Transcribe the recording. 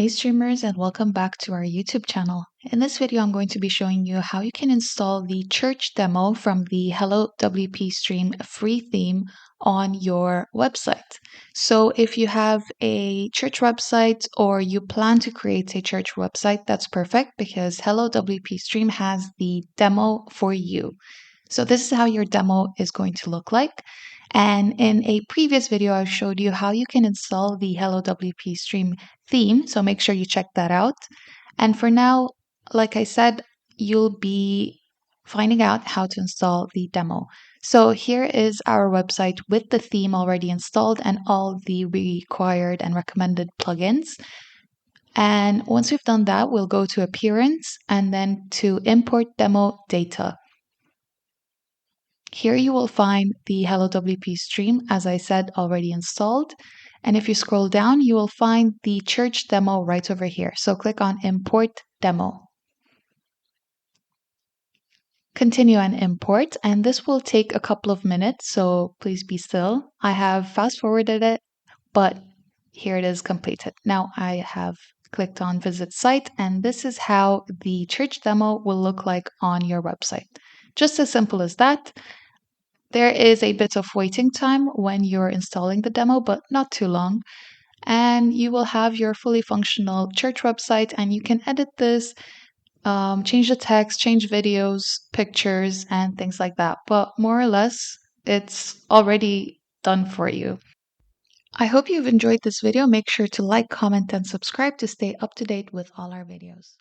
Hey streamers, and welcome back to our YouTube channel. In this video, I'm going to be showing you how you can install the church demo from the Hello WpStream free theme on your website. So if you have a church website or you plan to create a church website, that's perfect because Hello WpStream has the demo for you. So this is how your demo is going to look like. And in a previous video, I showed you how you can install the Hello WpStream theme. So make sure you check that out. And for now, like I said, you'll be finding out how to install the demo. So here is our website with the theme already installed and all the required and recommended plugins. And once we've done that, we'll go to Appearance and then to Import Demo Data. Here you will find the Hello WpStream, as I said, already installed. And if you scroll down, you will find the church demo right over here. So click on Import Demo. Continue and import, and this will take a couple of minutes, so please be still. I have fast forwarded it, but here it is completed. Now I have clicked on Visit Site, and this is how the church demo will look like on your website. Just as simple as that. There is a bit of waiting time when you're installing the demo, but not too long. And you will have your fully functional church website, and you can edit this, change the text, change videos, pictures, and things like that. But more or less, it's already done for you. I hope you've enjoyed this video. Make sure to like, comment, and subscribe to stay up to date with all our videos.